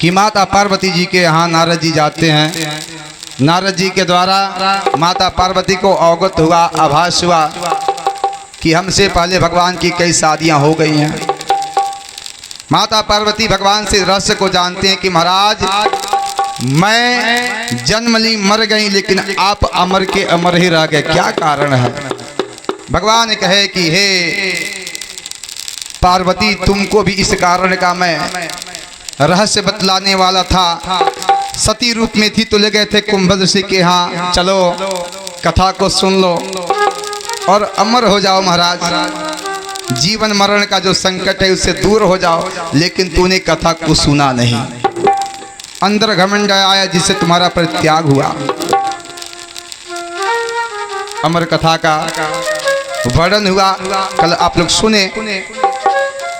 कि माता पार्वती जी के यहाँ नारद जी जाते हैं। नारद जी के द्वारा माता पार्वती को अवगत हुआ, आभास हुआ कि हमसे पहले भगवान की कई शादियां हो गई हैं। माता पार्वती भगवान से रहस्य को जानते हैं कि महाराज मैं जन्म ली मर गई, लेकिन आप अमर के अमर ही रह गए, क्या कारण है? भगवान ने कहे कि हे पार्वती, तुमको भी इस कारण का मैं रहस्य बतलाने वाला था। सती रूप में थी तो ले गए थे कुंभ ऋषि के यहाँ, चलो कथा को सुन लो और अमर हो जाओ महाराज, जीवन मरण का जो संकट है उससे दूर हो जाओ। लेकिन तूने कथा को सुना नहीं, अंदर घमंड आया जिससे तुम्हारा परित्याग हुआ। अमर कथा का वर्णन हुआ, कल आप लोग सुने,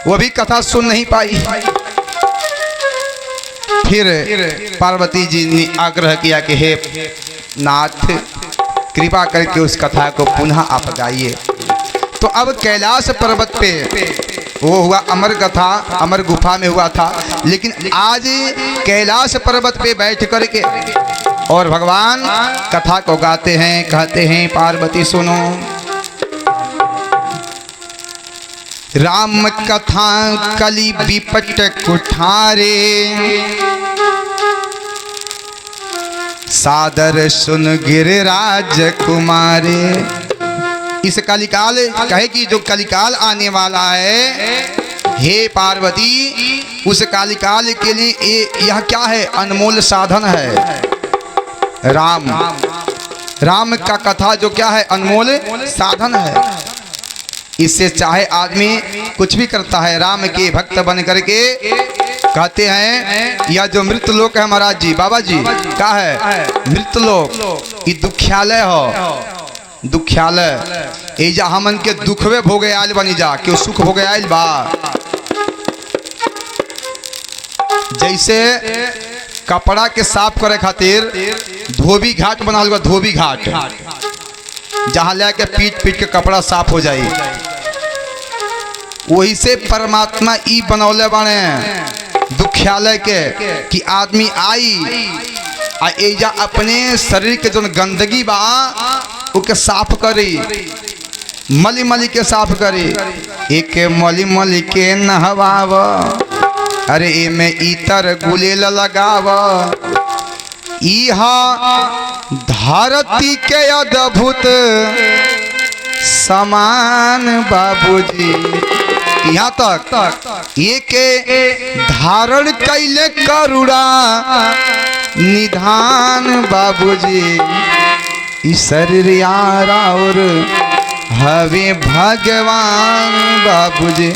वो भी कथा सुन नहीं पाई। फिर पार्वती जी ने आग्रह किया कि हे नाथ, कृपा करके उस कथा को पुनः आप गाइए। तो अब कैलाश पर्वत पे वो हुआ अमर कथा, अमर गुफा में हुआ था, लेकिन आज कैलाश पर्वत पे बैठ करके और भगवान कथा को गाते हैं, कहते हैं पार्वती सुनो। राम कथा कली विपट कुठारे, सादर सुन गिरिराज कुमारे। इस कलिकाल कहे कि जो कलिकाल आने वाला है, हे पार्वती, उस कलिकाल के लिए यह क्या है? अनमोल साधन है राम। राम का कथा जो क्या है? अनमोल साधन है। इससे चाहे आदमी कुछ भी करता है, राम के भक्त बन करके कहते हैं यह जो मृत लोक है महाराज जी, बाबा जी, क्या है? मृत लोक, ये दुख्यालय हो, दुख्यालय। एजा हमन के दुखवे भोगे आयल बनी जा, क्यों सुख भोगे आयल बा। जैसे कपड़ा के साफ करे खातिर धोबी घाट बना हुआ, धोबी घाट, जहाँ लेके पीट पीट के कपड़ा साफ हो जाए, वही से परमात्मा ई बनौले बने दुख्यालय के कि आदमी आई आ एजा अपने शरीर के जो गंदगी बा उके साफ करी, मली मली के साफ करी। एक मली मली के नहवाव, अरे एमे इतर गुलेल लगाव। इहा धरती के अद्भुत समान बाबूजी, यहाँ तक ये के धारण कैले करुणा निधान बाबूजी। इस शरीर यार और हवे भगवान बाबूजी।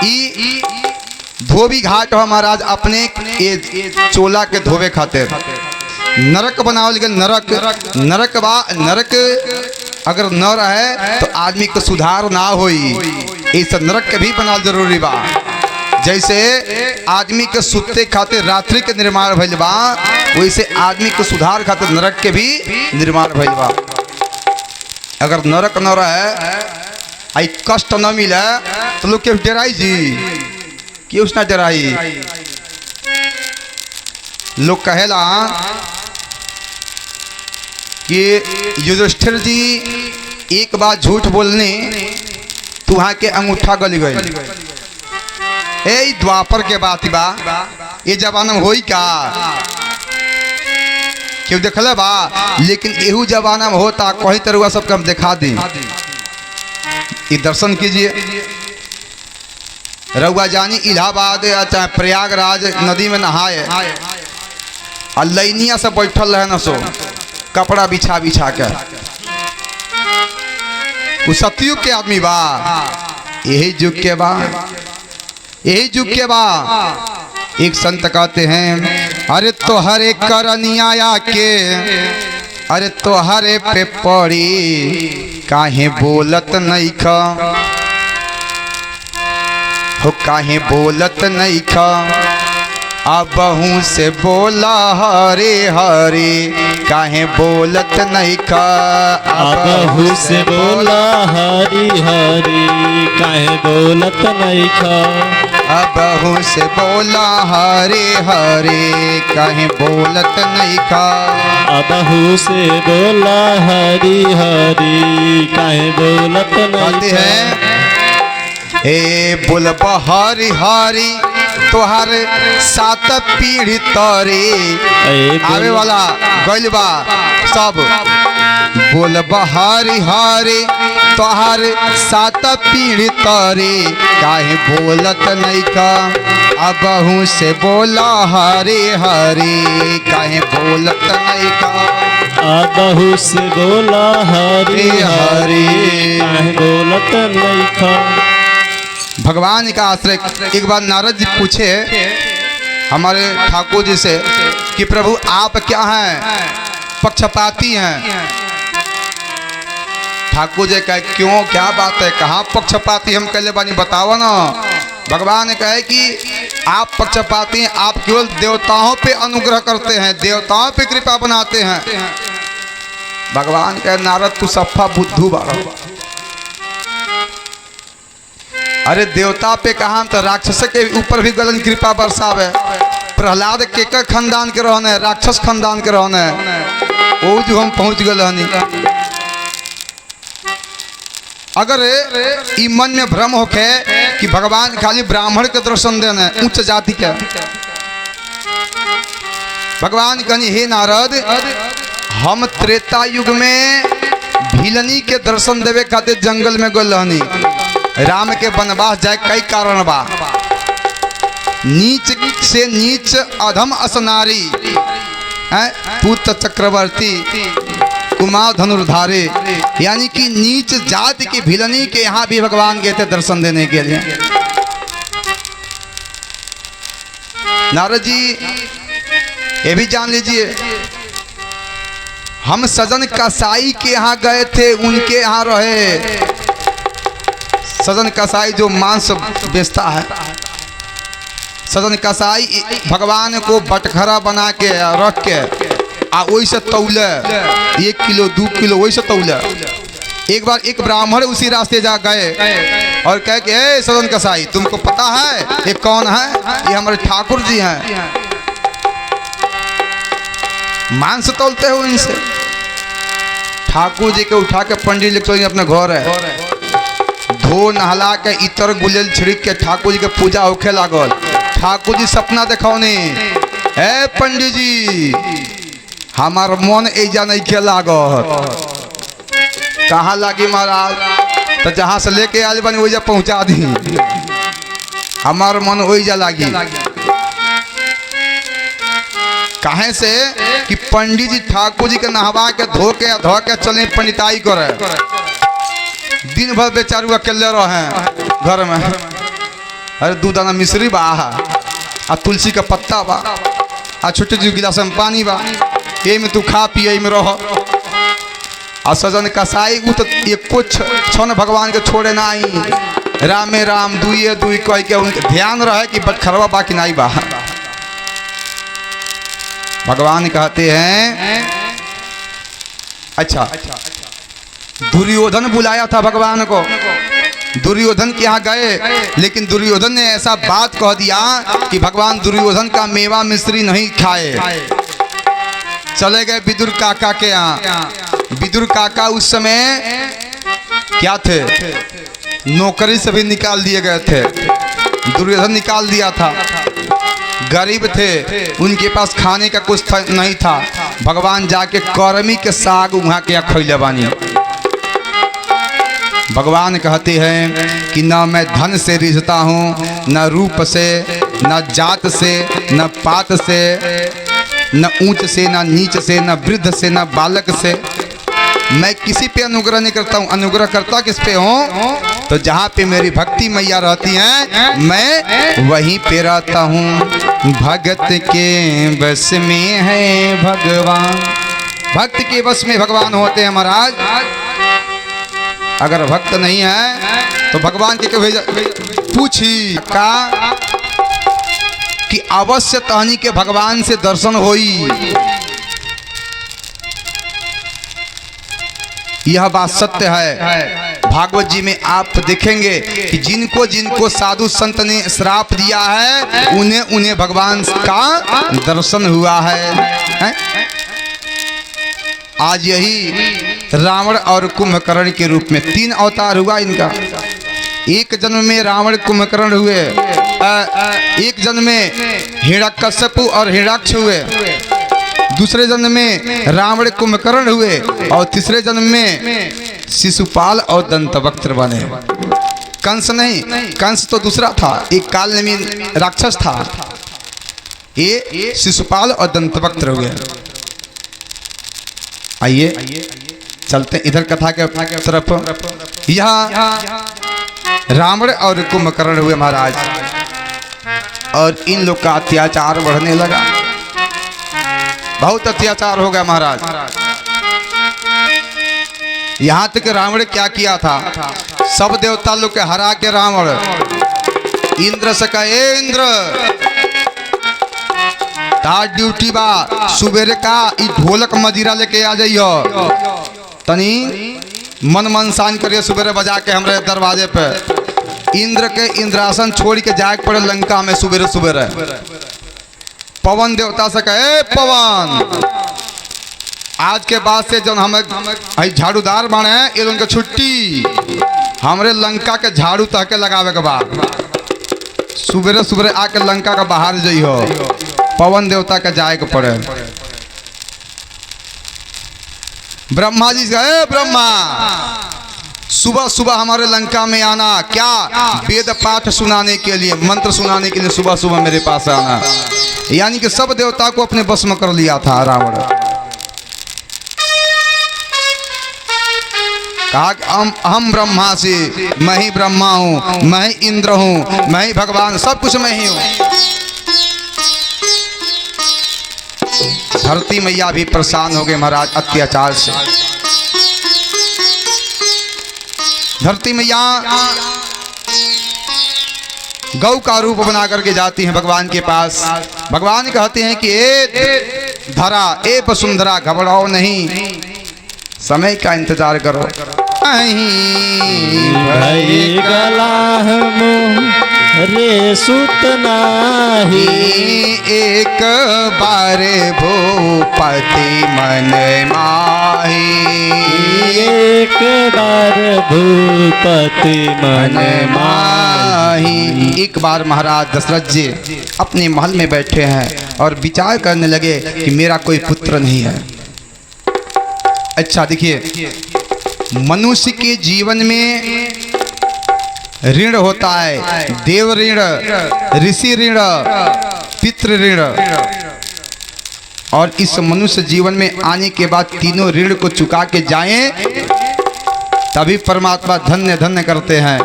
ई धोबी घाट हो महाराज, अपने ये चोला के धोवे खातिर नरक बनावल गया। नरक नरक बा, नरक अगर न रहे तो आदमी को सुधार ना होई, इस नरक के भी बनाल जरूरी बा। जैसे आदमी के सुते खातिर रात्रि के निर्माण भइल बा, वैसे आदमी के सुधार खातिर नरक के भी निर्माण भइल बा। अगर नरक न रहे, आई कष्ट न मिले तो लोग क्यों डराई जी, क्यों ना डराई। लोग कहेला कि युधिष्ठिर जी एक बार झूठ बोलने तो वहाँ के अंगूठा गली गई। ए द्वापर के बात बा, ये जमाना में होई का क्यों देखले बा, लेकिन एहू जमाना में होता कहीं तरह सबके हम दिखा दी। ये दर्शन कीजिए। रउआ जानी इलाहाबाद चाहे प्रयागराज नदी में नहाए और लैनिया से बैठल रहे न, सो कपड़ा बिछा बिछा के, वो सतयुग के आदमी बा, यही युग के बा, यही युग के बा। एक संत कहते हैं, अरे तो हरे करनिया के, अरे तो हरे पे पड़ी काहे बोलत नहीं खा, हो काहे बोलत नहीं खा। अबहू से बोला हरे हरे काहे बोलत नहीं खा। अबहू से बोला हरी हरी काहे बोलत नहीं खा। अबहू से बोला हरे हरे कहीं बोलत नहीं का। अबहू से बोला हरी हरी काहे बोलत कहते नहीं हैं ए बोलब हरी हरी तोहर सात पीढ़ी तोरे आवे वाला गइल बा सब। बोलब हरी हरी तोहर सात पीढ़ी तोरे काहे बोलत नहीं का। अबहू से बोला हरे हरे काहे बोलत नहीं का। अबहू से बोला हरी हरी काहे बोलत नहीं खा। भगवान का आश्रय। एक बार नारद जी पूछे हमारे ठाकुर जी से कि प्रभु आप क्या हैं, पक्षपाती हैं। ठाकुर जी कहे क्यों, क्या बात है, कहाँ पक्षपाती हम कहले बानी बताओ ना। भगवान कहे कि आप पक्षपाती हैं, आप केवल देवताओं पे अनुग्रह करते हैं, देवताओं पे कृपा बनाते हैं। भगवान कहे नारद तू सफा बुद्धू बाड़ा। अरे देवता पे कहा तो राक्षस के ऊपर भी गलन कृपा बरसावे। प्रहलाद के खानदान के रहने, राक्षस खानदान के रहने, वो जो हम पहुंच गए हनी। अगर ई मन में भ्रम होके कि भगवान खाली ब्राह्मण के दर्शन देने उच्च जाति के, भगवान कहनी हे नारद हम त्रेता युग में भीलनी के दर्शन देवे खातिर जंगल में गल रहनी। राम के वनवास जाए कई कारण बा। नीच से नीच अधम असनारी पूत चक्रवर्ती कुमार धनुर्धारे, यानी कि नीच जाति की भिलनी के यहाँ भी भगवान गए थे दर्शन देने के लिए। नारद जी ये भी जान लीजिए हम सजन कसाई के यहाँ गए थे, उनके यहाँ रहे। सजन कसाई जो मांस बेचता है, सजन कसाई भगवान को बटखरा बना के रख के आ वही से तौले 1 किलो 2 किलो वही से तौले। एक बार एक ब्राह्मण उसी रास्ते जा गए और कहे कि ए सजन कसाई तुमको पता है ये कौन है? ये हमारे ठाकुर जी हैं, मांस तौलते हो इनसे। ठाकुर जी के उठा के पंडित जी चल अपने घर है, धो नहला के इतर गुलेल छिड़क के ठाकुर जी के पूजा होखे लागल। ठाकुर जी सपना देखौनी, ए पंडित जी हमार मन एजा नहीं के लागत। कहाँ लागी महाराज? तो जहाँ से लेके आए बनी वही पहुँचा दी, हमार मन वही जा लागी। काहे से कि पंडित जी ठाकुर जी के नहवा के धो के चले पंडिताई करे। दिन भर बेचारू अकेले रहे घर में। अरे 2 दाना मिश्री बा आ तुलसी का पत्ता बा आ छोटे जी गिलास में पानी बा, ये में तू खा पिए में रह। आ सजन कसाई वो तो एको क्षण भगवान के छोड़े ना आई। रामे राम दुइये दुई कह के उनके ध्यान रहे कि बटखरवा बाकी नहीं बा। भगवान कहते हैं अच्छा दुर्योधन बुलाया था भगवान को, दुर्योधन के यहाँ गए, लेकिन दुर्योधन ने ऐसा बात कह दिया कि भगवान दुर्योधन का मेवा मिश्री नहीं खाए। चले गए विदुर काका के यहाँ। विदुर काका उस समय क्या थे, नौकरी से भी निकाल दिए गए थे, दुर्योधन निकाल दिया था। गरीब थे, उनके पास खाने का कुछ नहीं था। भगवान जाके कर्मी के साग वहाँ के खैले बानी। भगवान कहते हैं कि न मैं धन से रिझता हूँ, न रूप से, न जात से, न पात से, न ऊंच से, न नीच से, न वृद्ध से, न बालक से। मैं किसी पे अनुग्रह नहीं करता हूँ। अनुग्रह करता किस पे हूँ? तो जहाँ पे मेरी भक्ति मैया रहती हैं मैं वहीं पे रहता हूँ। भगत के बस में है भगवान, भक्त के बस में भगवान होते हैं महाराज। अगर भक्त नहीं है तो भगवान के पूछी का कि अवश्य तहनी के भगवान से दर्शन होई। यह बात सत्य है। भागवत जी में आप देखेंगे कि जिनको जिनको साधु संत ने श्राप दिया है उन्हें उन्हें भगवान का दर्शन हुआ है? आज यही रावण और कुंभकर्ण के रूप में 3 अवतार हुआ इनका। एक जन्म में रावण कुंभकर्ण हुए, एक जन्म में हिरण्यकश्यप और हिरण्याक्ष हुए, दूसरे जन्म में रावण कुंभकर्ण हुए और तीसरे जन्म में शिशुपाल और दंतवक्त्र बने। कंस नहीं, कंस तो दूसरा था, एक काल में राक्षस था। ये शिशुपाल और दंतवक्त्र हुए। आइए चलते इधर कथा के तरफ। यहाँ रावण और कुंभकर्ण हुए महाराज, और इन लोग का अत्याचार बढ़ने लगा। बहुत अत्याचार हो गया महाराज। यहाँ तक रावण क्या किया था, सब देवता लोग के हरा के रावण इंद्र से कहे, इंद्र तार ड्यूटी बा, सुबेरे का ई ढोलक मजीरा लेके आ जाइयो, तनी मन मनसान करिए, सुबेरे बजा के हमरे दरवाजे पे। इंद्र के इंद्रासन छोड़ के जाए पड़े लंका में सुबेरे सुबेरे। पवन देवता से कहे, पवन आज के बाद से जब हम झाड़ूदार बने ये उनके छुट्टी, हमरे लंका के झाड़ू तह के लगावे के बाद सुबेरे सुबेरे आके लंका का बाहर जाइयो। पवन देवता के जाए के पड़े। ब्रह्मा जी गए, ब्रह्मा सुबह सुबह हमारे लंका में आना, क्या वेद पाठ सुनाने के लिए, मंत्र सुनाने के लिए सुबह सुबह मेरे पास आना। यानी कि सब देवता को अपने बस में कर लिया था रावण। कहा कि हम ब्रह्मा से, मैं ही ब्रह्मा हूँ, मैं ही इंद्र हूँ, मैं ही भगवान, सब कुछ मैं ही हूँ। धरती मैया भी परेशान हो गए महाराज अत्याचार से। धरती मैया गौ का रूप बना करके जाती हैं भगवान के पास। भगवान कहते हैं कि ए धरा, ए वसुंधरा, घबराओ नहीं, समय का इंतजार करो। भाई गला रे सुतना ही, एक बार भूपति मन माही, एक बार भूपति मन माही। एक बार महाराज दशरथ जी अपने महल में बैठे हैं और विचार करने लगे कि मेरा कोई पुत्र नहीं है। अच्छा देखिए, मनुष्य के जीवन में ऋण होता है, देव ऋण, ऋषि ऋण, पितृ ऋण, और इस मनुष्य जीवन में आने के बाद तीनों ऋण को चुका के जाएं तभी परमात्मा धन्य धन्य करते हैं।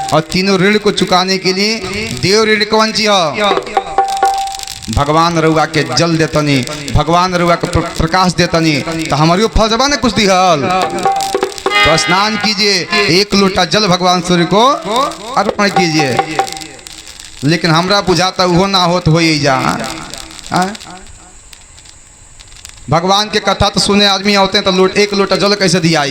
और तीनों ऋण को चुकाने के लिए देव ऋण कौन सी हो, भगवान रउआ के जल देतनी, भगवान रउआ के प्रकाश देतनी, तो हमारे फल जबा ने कुछ दिहल। तो स्नान कीजिए, 1 लोटा जल भगवान सूर्य को अर्पण कीजिए। लेकिन हमरा बुझाता वो ना हो तो हो ही जा। भगवान के कथा तो सुने आदमी होते हैं तो 1 लोटा जल कैसे दिया,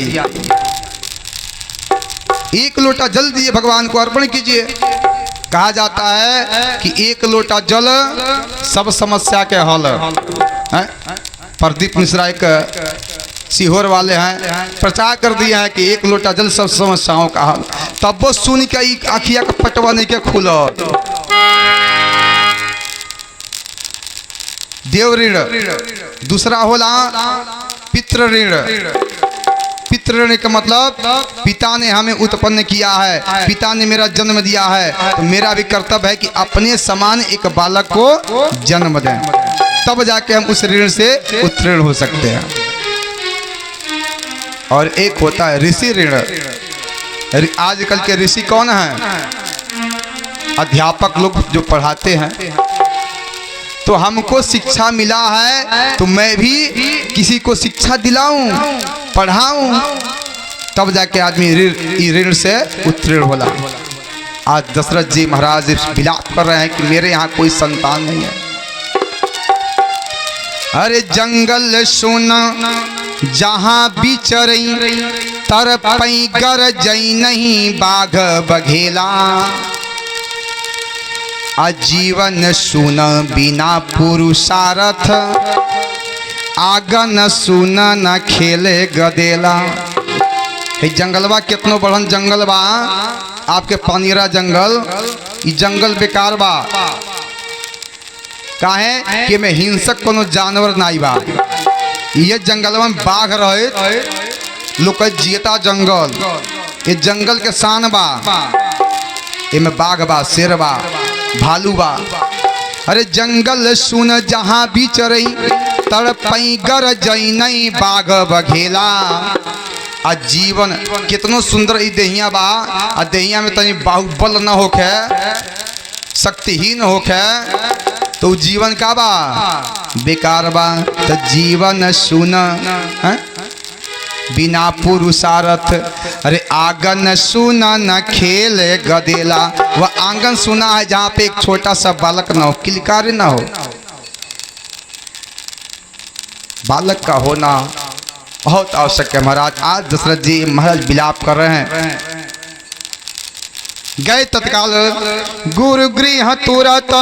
1 लोटा जल दिए भगवान को अर्पण कीजिए। कहा जाता है कि 1 लोटा जल सब समस्या के हल है। प्रदीप मिश्रा एक सीहोर वाले हैं, प्रचार कर दिया है कि 1 लोटा जल सब समस्याओं का हल। तब वो सुन के आखिया का पटवा नहीं के खुल। देव ऋण, दूसरा होला पितृ ऋण। पितृ ऋण का मतलब पिता ने हमें उत्पन्न किया है, पिता ने मेरा जन्म दिया है, तो मेरा भी कर्तव्य है कि अपने समान एक बालक को जन्म दें, तब जाके हम उस ऋण से उत्तीर्ण हो सकते हैं। और एक होता है ऋषि ऋण। आजकल के ऋषि कौन है, अध्यापक लोग जो पढ़ाते हैं। तो हमको शिक्षा मिला है तो मैं भी किसी को शिक्षा दिलाऊं, पढ़ाऊं, तब जाके आदमी ऋण से उत्तीर्ण होला। आज दशरथ जी महाराज विलाप कर रहे हैं कि मेरे यहाँ कोई संतान नहीं है। अरे जंगल सोना जहाँ बिचरई, तर पई गर जई नहीं बाघ बघेला। आजीवन सुन बिना पुरुषारथ आगन सुन न खेले गदेला। हे जंगलबा कितनो बड़न जंगल बा आपके पानीरा जंगल। ई जंगल बेकार बा काहे कि में हिंसक कोनो जानवर नाई बा। ये जंगल में बाघ रहे लोग जियता जंगल। ये जंगल के शान बा। इमे बाघ बा, शेर बा, भालू बा। अरे जंगल सुन जहाँ भी चरई तड़पई गर जई नहीं बाघ बघेला। आ जीवन कितनो सुंदर ई देहिया बा। आ देहिया में तनी बाहुबल न होखे, शक्तिहीन होखे तो जीवन का बा बेकार बा। तो जीवन सुन बिना पुरुषारथ। अरे आंगन सुना न खेल गदेला। वह आंगन सुना है जहाँ पे एक छोटा सा बालक ना हो, किलकारी ना हो। बालक का होना बहुत आवश्यक है महाराज। आज दशरथ जी महाराज विलाप कर रहे हैं। गए तत्काल गुरु गृह तुरत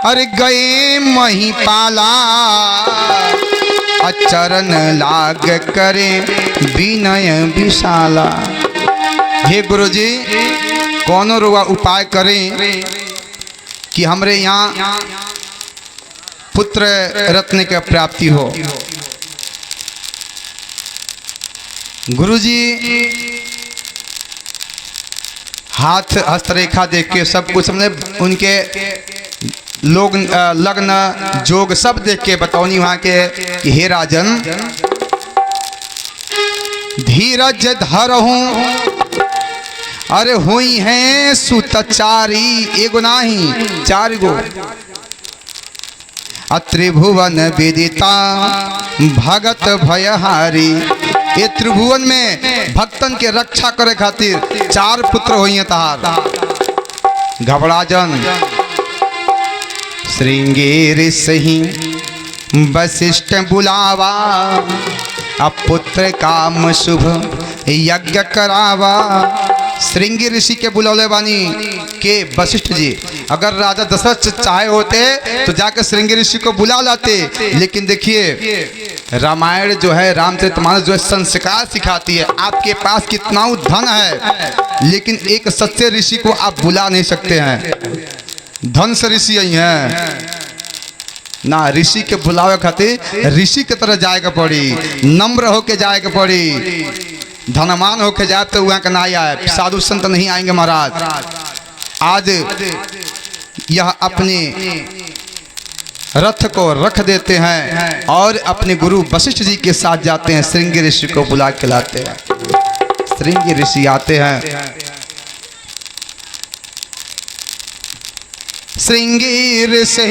अरे गए महिपाला। चरण लाग करे विनय विशाला। हे गुरुजी कौन रुआ उपाय करें कि हमरे यहाँ पुत्र रत्न की प्राप्ति हो। गुरुजी हाथ हस्तरेखा देख के सब कुछ हमने उनके लोग लग्न जोग सब देख के बताओनी वहाँ के कि हे राजन धीरज धरहूँ। अरे हुई हैं सुतचारी एगो नाही चार गो। त्रिभुवन विदिता भगत भयहारी। ये त्रिभुवन में भक्तन के रक्षा करे खातिर चार पुत्र हुई तहार। घबराजन श्रृंगेर सही वशिष्ठ बुलावा। अब पुत्र काम शुभ यज्ञ करावा। श्रृंगी ऋषि के बुलौले बानी के वशिष्ठ जी। अगर राजा दशरथ चाहे होते तो जाकर श्रृंगी ऋषि को बुला लाते। लेकिन देखिए रामायण जो है रामचरितमानस जो है संस्कार सिखाती है। आपके पास कितना धन है लेकिन एक सच्चे ऋषि को आप बुला नहीं सकते हैं। धन से ऋषि यही है ना। ऋषि के बुलावे खातिर ऋषि के तरह जाएगा पड़ी, नम्र होके जाएगा पड़ी। धनमान होके जाए तो वहाँ का नहीं आए, साधु संत नहीं आएंगे महाराज। आज यह अपने रथ को रख देते हैं और अपने गुरु वशिष्ठ जी के साथ जाते हैं। श्रृंगी ऋषि को बुला के लाते हैं। श्रृंगी ऋषि आते हैं। श्रृंगी ऋषि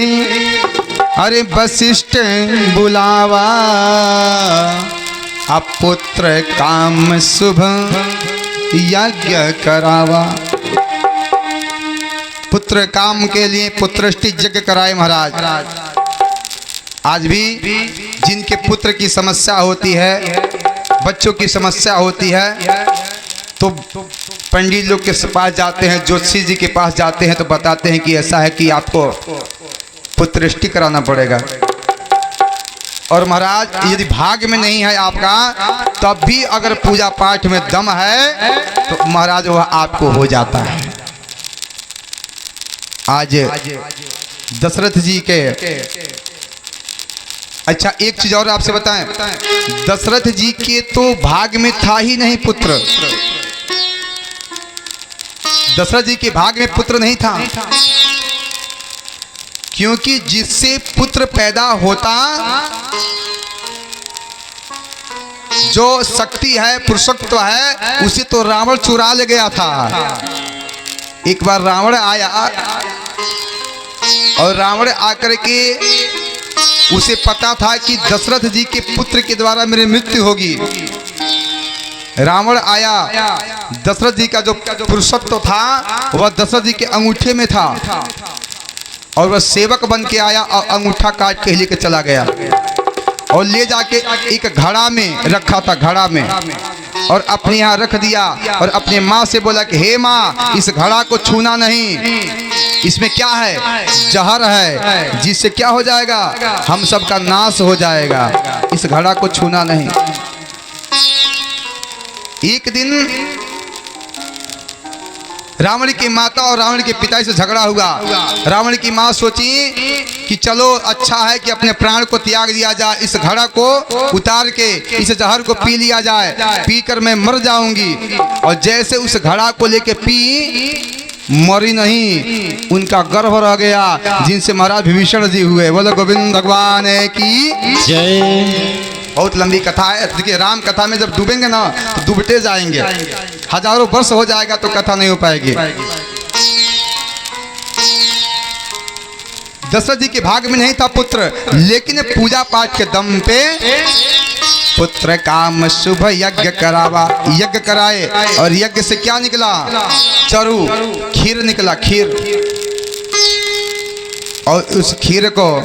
अरे वशिष्ठ बुलावा। अब पुत्र काम शुभ यज्ञ करावा। पुत्र काम के लिए पुत्रष्टि यज्ञ कराए महाराज। आज भी जिनके पुत्र की समस्या होती है, बच्चों की समस्या होती है तो पंडित लोग के पास जाते हैं, ज्योतिषी जी के पास जाते हैं तो बताते हैं कि ऐसा है कि आपको पुत्रष्टि कराना पड़ेगा। और महाराज यदि भाग्य में नहीं है आपका तब भी अगर पूजा पाठ में दम है तो महाराज वह आपको हो जाता है। आज दशरथ जी के अच्छा एक चीज और आपसे बताएं, दशरथ जी के तो भाग्य में था ही नहीं पुत्र। दशरथ जी के भाग्य में पुत्र नहीं था क्योंकि जिससे पुत्र पैदा होता जो शक्ति है पुरुषत्व है उसे तो रावण चुरा ले गया था। एक बार रावण आया और रावण आकर के उसे पता था कि दशरथ जी के पुत्र के द्वारा मेरी मृत्यु होगी। रावण आया, दशरथ जी का जो पुरुषत्व था वह दशरथ जी के अंगूठे में था और वह सेवक बन के आया और अंगूठा काट के लेके चला गया और ले जाके एक घड़ा में रखा था। घड़ा में और अपने यहाँ रख दिया और अपने माँ से बोला कि हे माँ, इस घड़ा को छूना नहीं, इसमें क्या है, जहर है, जिससे क्या हो जाएगा, हम सबका नाश हो जाएगा, इस घड़ा को छूना नहीं। एक दिन रावण की माता और रावण के पिता से झगड़ा हुआ। रावण की माँ सोची कि चलो अच्छा है कि अपने प्राण को त्याग दिया जाए, इस घड़ा को उतार के इस जहर को पी लिया जाए, पीकर मैं मर जाऊंगी। और जैसे उस घड़ा को लेके पी, मरी नहीं, उनका गर्भ रह गया, जिनसे महाराज विभीषण जी हुए। बोलो गोविंद भगवान की जय। बहुत लंबी कथा है। देखिए राम कथा में जब डूबेंगे ना तो डूबते जाएंगे, हजारों वर्ष हो जाएगा तो कथा नहीं हो पाएगी। दशरथ जी के भाग में नहीं था पुत्र, लेकिन पूजा पाठ के दम पे पुत्र काम शुभ यज्ञ करावा, यज्ञ कराए। और यज्ञ से क्या निकला, चरु खीर निकला, खीर। और उस खीर को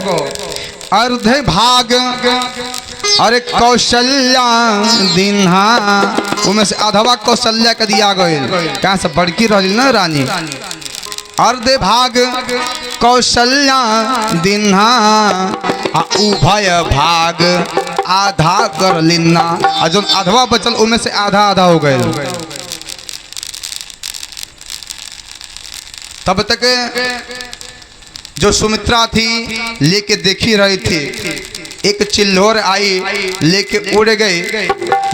अर्ध भाग अरे कौशल्या दिन्हा, उनमें से आधवा कौशल्या का दिया गया, कहाँ से बड़की रही ना रानी। अर्ध भाग कौशल्या दिन्हा, उभय भाग आधा कर लिन्ना। और जो आधवा बचल उनमें से आधा आधा हो गए। तब तक जो सुमित्रा थी लेके देखी रही थी, एक चिल्लोर आई लेके उड़ गई,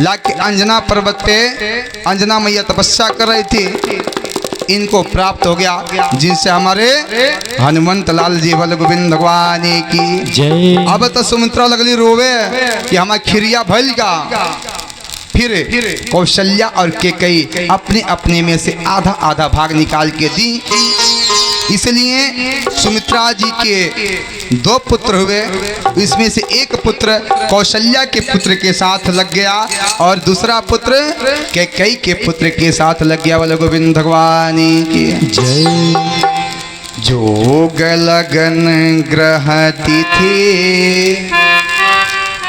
लाके अंजना पर्वत पे अंजना मैया तपस्या कर रही थी, इनको प्राप्त हो गया, जिनसे हमारे हनुमंत लाल जी बोले गोविंद भगवान की जय। अब तो सुमित्रा लगली रोवे कि हमारी खिरिया भइल का। फिर कौशल्या और केकई अपने अपने में से आधा आधा भाग निकाल के दी। इसलिए सुमित्रा जी के दो पुत्र हुए, इसमें से एक पुत्र कौशल्या के पुत्र के साथ लग गया और दूसरा पुत्र कैकेयी के पुत्र के साथ लग गया। बोले गोविंद भगवान की जय। जोग लगन ग्रह तिथि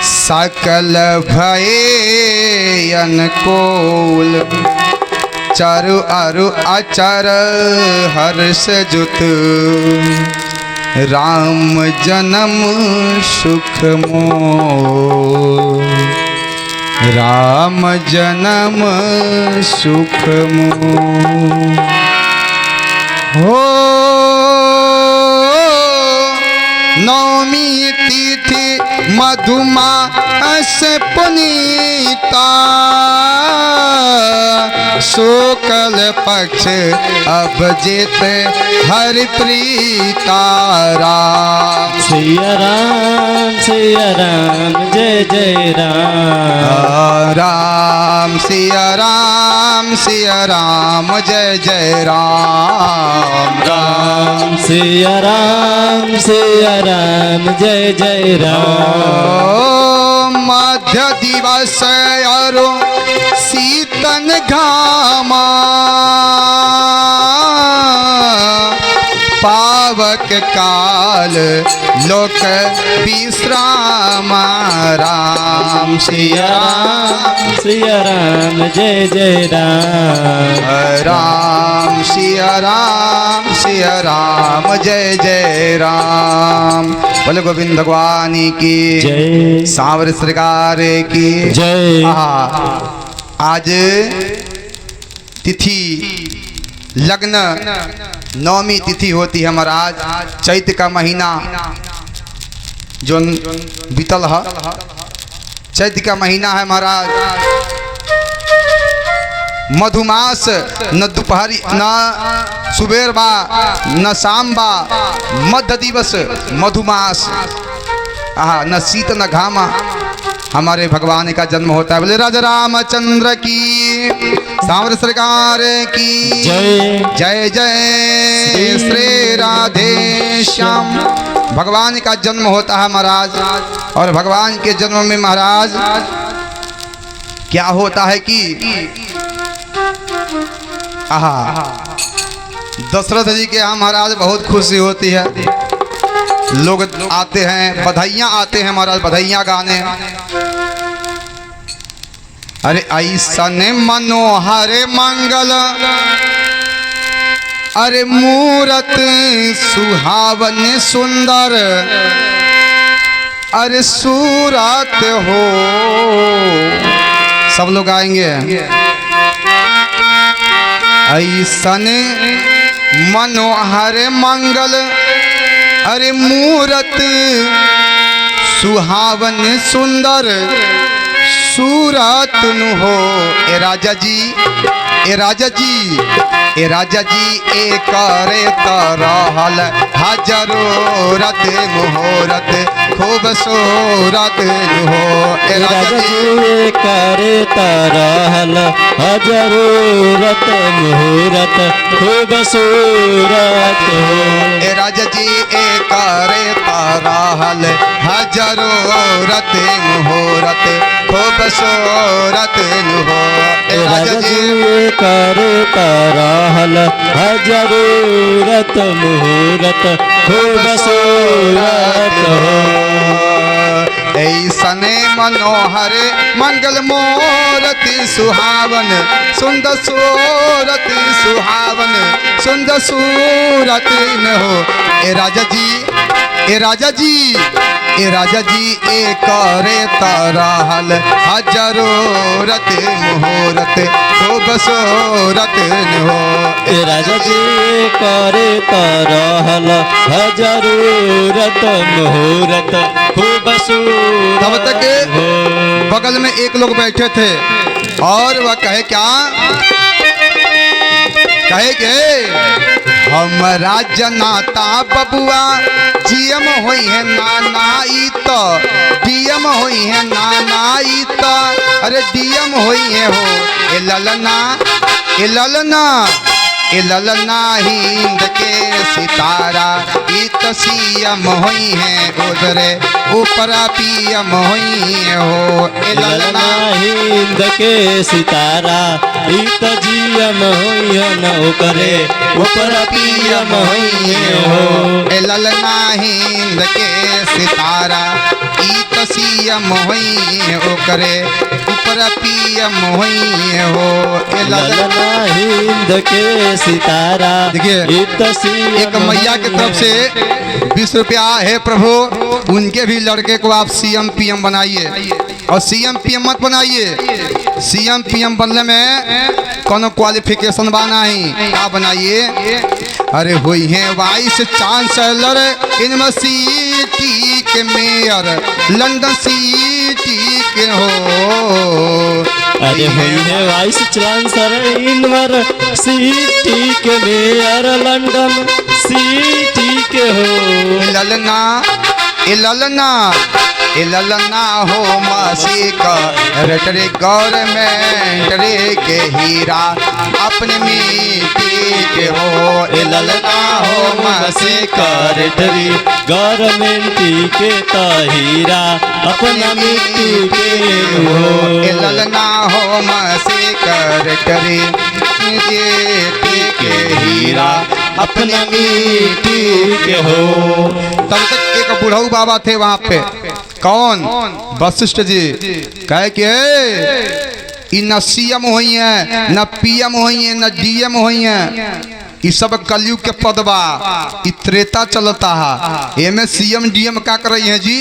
सकल भये अनुकूल, चारु अरु अचर हर्ष जुत, राम जन्म सुख मोह, राम जन्म सुख मोह। हो नवमी तिथि मधुमास पुनीता, शुक्ल पक्ष अभिजित हरि प्रीता, राम सिया राम जय जय राम, राम सिया राम जय जय राम, राम सिया राम जय जय राम। मध्य दिवस और शीतन घामा, पावक काल लोक विश्राम, राम सिया राम जय जय राम, राम सिया राम जय जय राम। बोले गोविंद भगवान की जय। सांवर सरकार की जय। आज तिथि लग्न नवमी तिथि होती है महाराज, चैत्र का महीना जो बीतल है, चैत्र का महीना है महाराज। मधुमास न दोपहरी न सुबेर बा न शाम बा, मध्य दिवस मधुमास, न शीत न घामा, हमारे भगवान का जन्म होता है। बोले राजा रामचंद्र की, सांवर सरकार की जय। जय जय श्री राधे श्याम। भगवान का जन्म होता है महाराज, और भगवान के जन्म में महाराज क्या होता है कि दशरथ जी के यहाँ महाराज बहुत खुशी होती है, लोग आते हैं, बधाइयाँ आते हैं महाराज, बधाइयाँ गाने। अरे ऐसन मनोहर मंगल अरे मूरत सुहावन सुंदर अरे सूरत हो। सब लोग आएंगे। ऐसन मनोहर मंगल अरे मूरत सुहावन सुंदर सूरत नु हो। ए राजा जी ए राजा जी ए राजा जी ए करे तरहल हजरोरत मुहूर्त खूबसूरत हो। ए राजा जी करे तरहल हजरूरत मुहूर्त खूबसूरत हो। ए राजा जी ए करे तरहल हजरोरत मुहूर्त खूबसूरत हो। ए राजा जी करे तरहल हजरूरत मुहूर्त खूबसूरत हो। ऐसन मनोहर मंगल मूरति सुहावन सुंदर सूरत सुहावन सुंदर सूरत न हो। ए राजा जी ए राजा जी ए राजा जी ए करे तरहल हजरूरत मुहूर्त खूबसूरत न हो। ए राजा जी करे तरहल हजरूरत मुहूर्त खूबसूरत तब तक हो। बगल में एक लोग बैठे थे और वह कहे क्या कहे के हमरा जनाता बबुआ जीएम होई है नानाई तो डीएम होई है नानाई तो अरे डीएम होई है हो। ए ललना ए ललना ए ललना हिंद के सितारा ई तो सीएम होई है उधरे ऊपर पीएम होई है हो। ए ललना हिंद के सितारा ई तो जीएम होई है न ओकरे ऊपर पीएम होई हो। ए ललना हिंद के सितारा ई तो सीएम होई है ओकरे ऊपर पीएम होई है हो। ए ललना हिंद के सितारा देखिए, ई तो सीएम एक मैया की तरफ से 20 रुपया है प्रभु, उनके भी लड़के को आप सीएम पीएम बनाइए और सीएम पीएम मत बनाइए। सीएम पीएम बनने में कोनो क्वालिफिकेशन बना ही क्या बनाइए। अरे हुई है वाइस चांसलर यूनिवर्सिटी के मेयर लंदन सिटी के हो। अरे हुई है वाइस चांसलर यूनिवर्सिटी के मेयर लंदन सिटी के हो। ललना ए ललना ए ललना हो मासी का रटरे गवर्नमेंट रे के हीरा अपने मिट्टी के हो। ए ललना हो मासी का रेटरी गवर्नमेंट के तहीरा अपना मिट्टी के हो। ए ललना हो मासी का रटरे के हीरा अपने मिट्टी के हो। तब तक एक बुढ़ऊ बाबा थे वहाँ पे, कौन वशिष्ठ जी, कहे कि ई न सीएम हुई है न पीएम हुई है न डीएम हुई है, ई सब कलयुग के पदबा, ई त्रेता चलता है, एमे सीएम डीएम क्या कर रही है जी।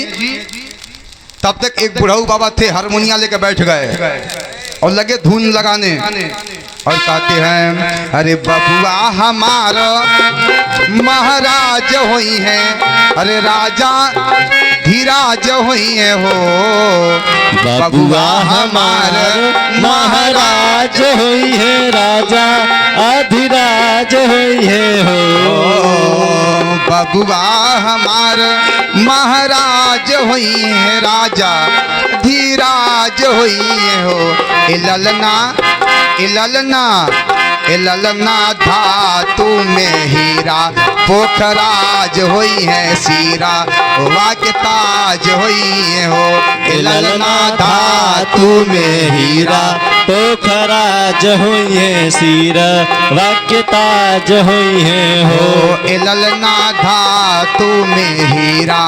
तब तक एक बुढ़ऊ बाबा थे, हारमोनिया लेकर बैठ गए और लगे धुन लगाने और कहते हैं अरे बबुआ हमारा महाराज हुई है, अरे राजा धीराज हुई है हो। बबुआ हमारा महाराज हुई है, राजा अधिराज हुई है हो। बबुआ हमारा महाराज हुई है, राजा धीराज हुई है हो। ए ललना ए ललना ए ललना धातु में हीरा पोखराज हुई है सीरा वाक्य ताज हुई है हो। ए ललना धातु में हीरा पोखराज हुई है सीरा वाक्य ताज हुई है हो। ए ललना धातु में हीरा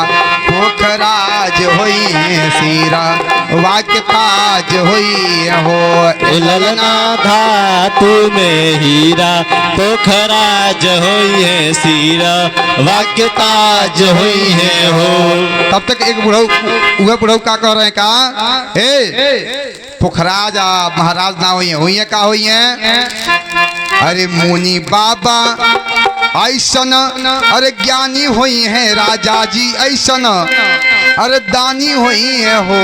पोखराज हुई है सीरा वाक्य काज होई हो। ललना धातु में हीरा तो खराज होई है सीरा वाक्य ताज होई है हो। तब तक एक बुढ़ऊ वह बुढ़ऊ का कह रहे हैं का हे पोखराज महाराज ना हुई है का हुई है। अरे मुनि बाबा ऐसन अरे ज्ञानी हुई है राजा जी ऐसन अरे दानी हुई है हो।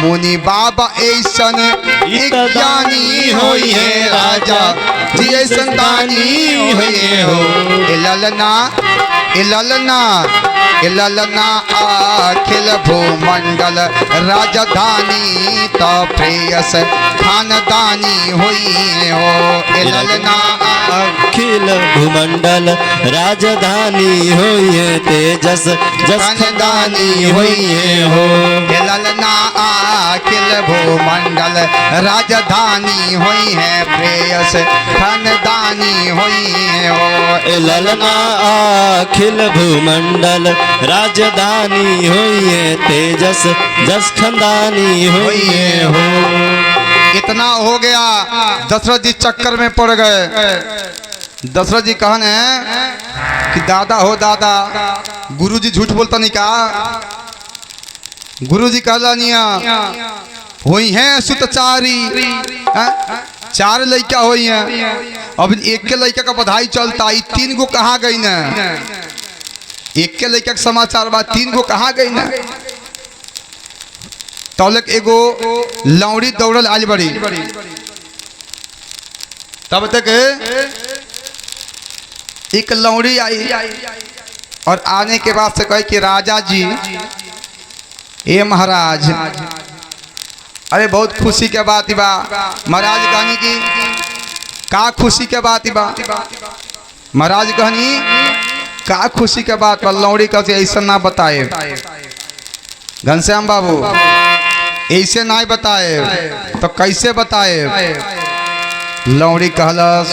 मुनि बाबा ऐसन ज्ञानी हुई है राजा जी ऐसन दानी हुई है हो। ललना अखिल भूमंडल राजधानी तो प्रेयस खानदानी हुई हो। ललना अखिल भूमंडल राजधानी होई है तेजस जस खानदानी होई है हो। ललना अखिल भूमंडल राजधानी हुई है प्रेयस खानदानी हुई है हो। ललना अखिल भूमंडल राजधानी होई है तेजस जस खानदानी होई है हो। इतना हो गया दशरथ जी चक्कर में पड़ गए। दशरथ जी कहन है कि दादा हो दादा गुरुजी झूठ बोलता नहीं का। गुरुजी कहला निया हुई है सुतचारी चार लड़का हुई है। अब एक के लड़का का बधाई चलता ई तीन गो कहाँ गई ना। एक के लड़का का समाचार बा तीन गो कहाँ गई ना। तौलक एगो लौड़ी दौड़ल आज बड़ी। तब तक एक लौड़ी आई और आने के बाद से कहे कि राजा जी ए महाराज अरे बहुत खुशी के बात बा। महाराज कहनी की का खुशी के बात बा। महाराज कहनी का खुशी के बात बा। लौड़ी कहते ऐसा ना बताए घनश्याम बाबू ऐसे ना बताए तो कैसे बताए। लौड़ी कहलस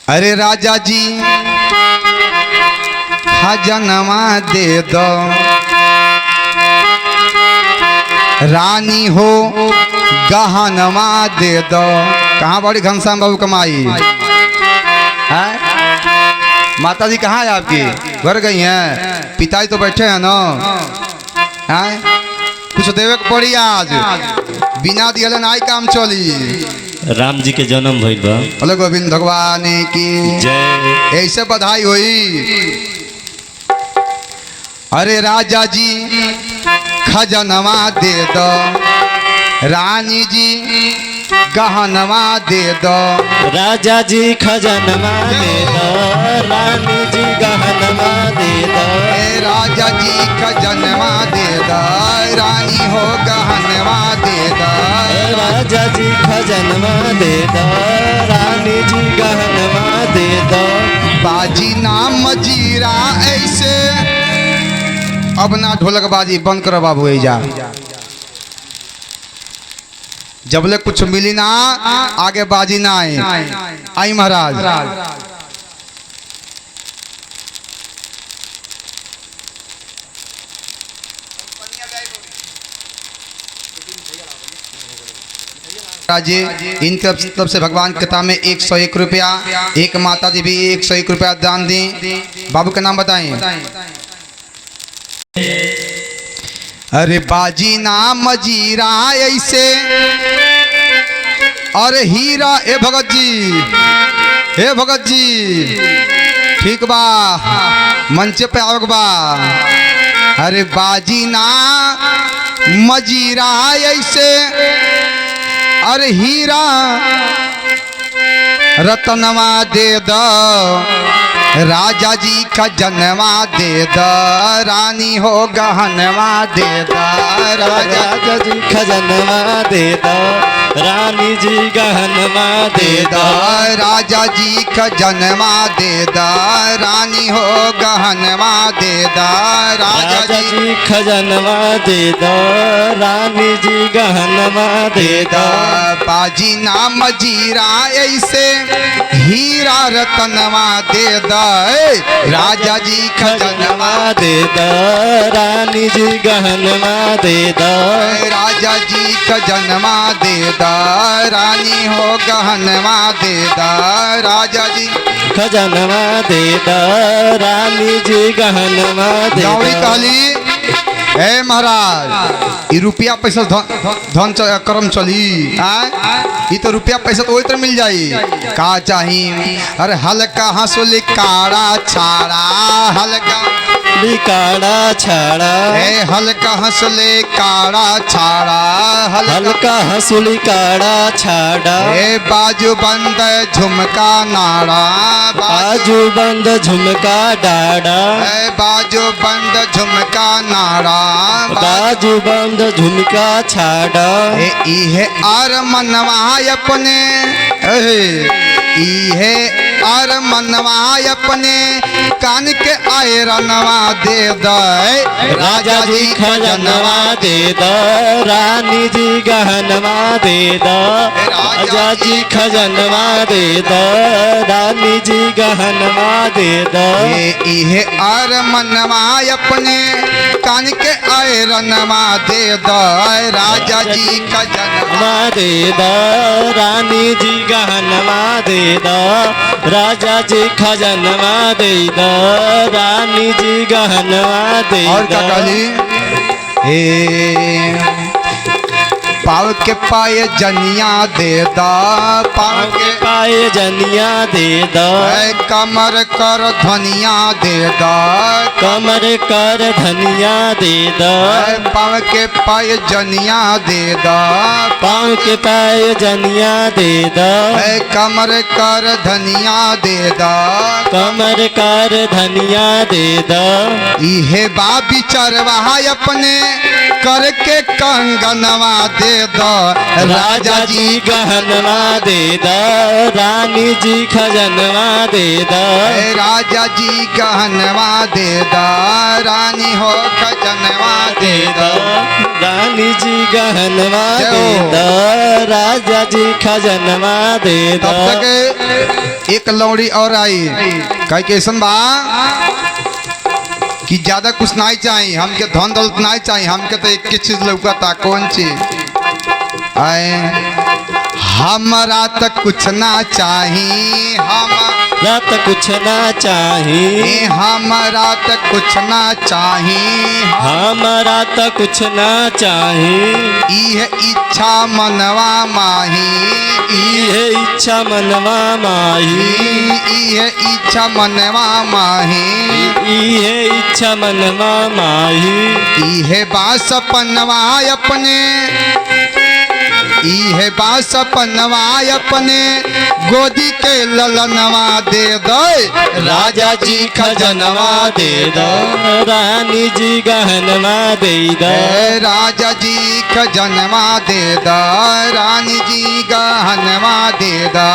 अरे राजा जी खजनवा दे दो रानी हो गहनवा दे दो। कहाँ बड़ी घनश्याम बाबू कमाई है। माता जी कहाँ है आपकी घर गई हैं। पिताजी तो बैठे हैं ना है कुछ देवे को पड़ी आज बिना दियल नाई काम चली। राम जी के जन्म भइल बा। बोले गोविंद भगवान की जय। ऐसे बधाई हुई। अरे राजा जी खजनवा दे दो रानी जी गहनवा दे दो। राजा जी खजनवा दे दो रानी जी गहनवा दे दो। राजा जी खजनवा दे दो रानी हो गहनवा दे दो। राजा जी खजनवा दे दो रानी जी गहनवा दे दो। बाजी नाम जीरा ऐसे अब ना ढोलक बाजी बंद करो बाबू जा। जबले कुछ मिली ना आगे बाजी ना आए। आई महाराज जी इनके तरफ से भगवान के ताम में 101 रुपया। एक माता जी भी 101 रुपया दान दी। बाबू का नाम बताएं। अरे बाजी नाम जीरा ऐसे अरे हीरा ए भगत जी ठीक बा मंच पे आवक बा। अरे बाजी ना मजीरा ऐसे अरे हीरा रतनवा दे दो राजा जी खजनवा दे दो रानी हो गहनवा दे दो। राजा जी खजनवा दे दो रानी जी गहनमा दे दा राजा जी खजनवा दे दा रानी हो गहनवा दे दा राजा राजा जी जी खजनवा दे दा रानी जी गहनमा दे दा बाजी नाम जीरा ऐसे हीरा रतनवा दे दा राजा जी खजनवा दे दा रानी जी गहनमा दे दा राजा जी खजनवा दे दा रानी हो गहनवा दे दा राजा जी खजनवा दे दा रानी जी गहनमा दे गौरी दा कहली ए महाराज ये रुपया पैसा धन कर्म चली ई तो रुपया पैसा तो वही तरह मिल जाई का चाही अरे हल्का हंसुली काड़ा छाड़ा हल्का काड़ा छाड़ा ए हल्का हंसले काड़ा छाड़ा हल्का हंसुली काड़ा छाड़ा ए बाजू बंद झुमका नाड़ा बाजू बंद झुमका डाड़ा ए बाजू बंद झुमका नाड़ा बाजू बंद झुमका छाड़ा ए इहे आर मनवाय अपने इहे आर मनवाय अपने कान के आए रनवा दे दे राजा जी खजनवा दे दा रानी जी गहनवा दे दा राजा जी खजनवा दे दा रानी जी गहनवा दे दा इहे आर मनवाय अपने कान के आए रनवा दे दे राजा जी खजनवा दे दा रानी जी गहनवा दे दा राजा जी खजनवा दे दा रानी जी गहनवा दे और क्या दा कहली हे पाव के पाए जनिया दे दा पाव के पाए जनिया दे दा कमर कर धनिया दे दा कमर कर धनिया दे दा पाव के पाए जनिया दे दा पाँव के पाए जनिया दे दा कमर कर धनिया दे दा कमर कर धनिया दे दा इहे बाबी चरवा अपने करके कंगनवा दे दो राजा जी गहनवा दे दा रानी जी खजनवा दे दा राजा जी गहनवा दे दा रानी हो खजनवा दे दा रानी जी गहनवा दे दा राजा जी खजनवा दे दा तब तक एक लौड़ी और आई कह के ऐसा बा कि ज्यादा कुछ नहीं चाहिए हमके धन दौलत नहीं चाहिए हमके तो एक चीज लौकता कौन चीज आए हमारा तो कुछ ना चाहिए हमारा तो कुछ ना चाहिए हमारा तो कुछ ना चाहिए हमारा तो कुछ ना चाहिए यह इच्छा मनवा माही यह इच्छा मनवा माही यह इच्छा मनवा माही यह इच्छा मनवा माही यह बास पनवा अपने इहे बास पनवाय अपने गोदी के ललनवा दे दे राजा जी खजनवा दे दो रानी जी गहनवा दे दो राजा जी खजनवा दे दा रानी जी गहनवा दे दा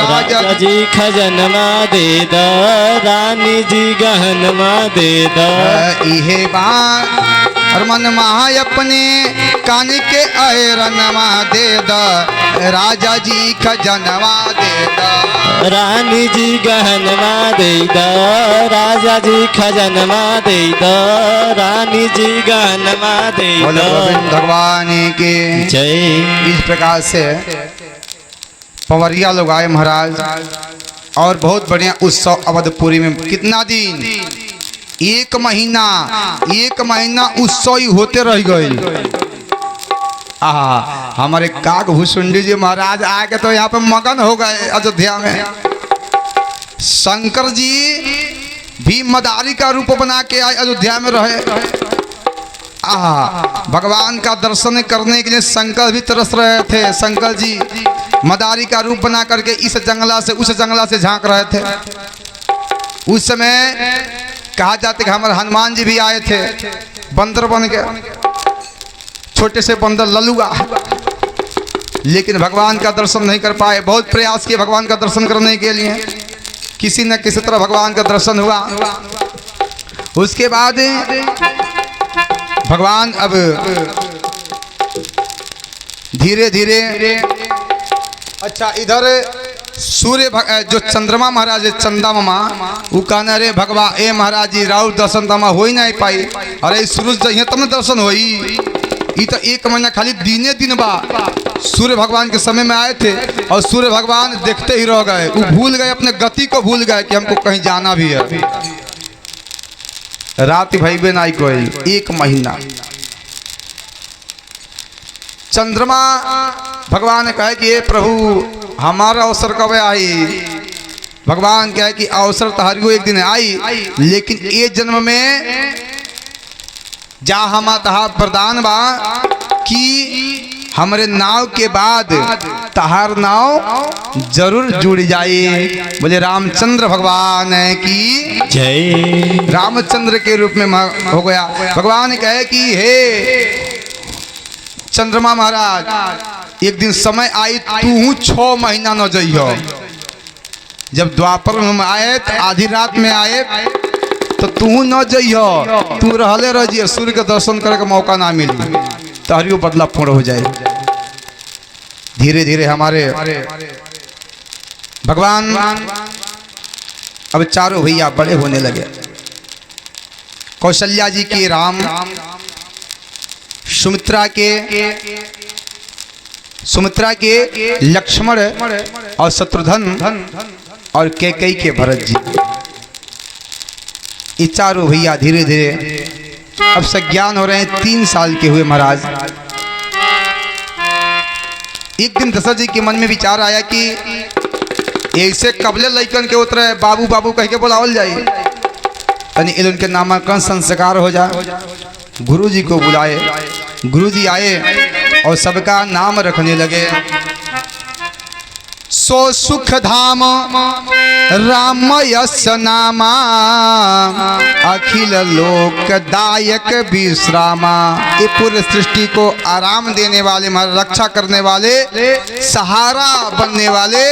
राजा जी खजनवा दे दो रानी जी गहनवा दे दो इहे बा मन माय अपने कान के अरनवा दे दा राजा जी खजनवा दे दा रानी जी गहनवा दे दो राजा जी खजनवा दे दो रानी जी गहनवा दे बोलो दो गोविंद भगवान के जय। इस प्रकार से पवरिया लोग आए महाराज और बहुत बढ़िया उत्सव अवधपुरी में कितना दिन एक महीना उत्सव ही होते रह गए। हमारे काग भूसुंडी जी महाराज आके तो यहाँ पे मगन हो गए अयोध्या में। शंकर जी भी मदारी का रूप बना के आए अयोध्या में रहे। भगवान का दर्शन करने के लिए शंकर भी तरस रहे थे। शंकर जी मदारी का रूप बना करके इस जंगला से उस जंगला से झांक रहे थे। उस समय कहा जाते कि हमारे हनुमान जी भी आए थे बंदर बन के, छोटे से बंदर ललुआ। लेकिन भगवान का दर्शन नहीं कर पाए। बहुत प्रयास किए भगवान का दर्शन करने के लिए, किसी न किसी तरह भगवान का दर्शन हुआ। उसके बाद भगवान अब धीरे धीरे, अच्छा इधर सूर्य जो चंद्रमा महाराज है, चंदा मामा, वो कहना अरे भगवान ए महाराज जी राउर दर्शन तमा हो ही नहीं पाई। अरे सूरज जइए तब न दर्शन होई। ये तो 1 महीना खाली दिने दिन बा। सूर्य भगवान के समय में आए थे और सूर्य भगवान देखते ही रह गए। वो भूल गए, अपने गति को भूल गए कि हमको कहीं जाना भी है। रात भाई बे नाई कोई 1 महीना। चंद्रमा भगवान ने कहा कि ये प्रभु हमारा अवसर कब आई। भगवान कहे कि अवसर तो हर एक दिन आई, लेकिन ये जन्म में जा हम वरदान बा कि हमारे नाव के बाद तहार नाव जरूर जुड़ जाए। बोले रामचंद्र भगवान की जय। रामचंद्र के रूप में हो गया। भगवान कहे कि हे चंद्रमा महाराज, एक दिन समय आई तू 6 महीना न जइयो। जब द्वापर में आए तो आधी रात में आए तो तू न जइयो, तू रहले रह जिए। सूर्य के दर्शन करे का मौका ना मिली तो हरियो बदला पूर्ण हो जाए। धीरे धीरे हमारे भगवान अब चारों भैया बड़े होने लगे। कौशल्या जी के राम, सुमित्रा के लक्ष्मण और शत्रुघ्न और कैकेयी के भरत जी, ये चारों भैया धीरे धीरे अब सज्ञान हो रहे हैं। 3 साल के हुए महाराज। एक दिन दशरथ जी के मन में विचार आया कि ऐसे कबले लइकन के उतरे बाबू बाबू कह के बुलावल जाए, तनी इनके नामांकन संस्कार हो जाए। गुरु जी को बुलाए, गुरु जी आए और सबका नाम रखने लगे। सो सुख धाम राम यश नामा, अखिल लोक दायक विश्रामा। ये पूरे सृष्टि को आराम देने वाले, रक्षा करने वाले, सहारा बनने वाले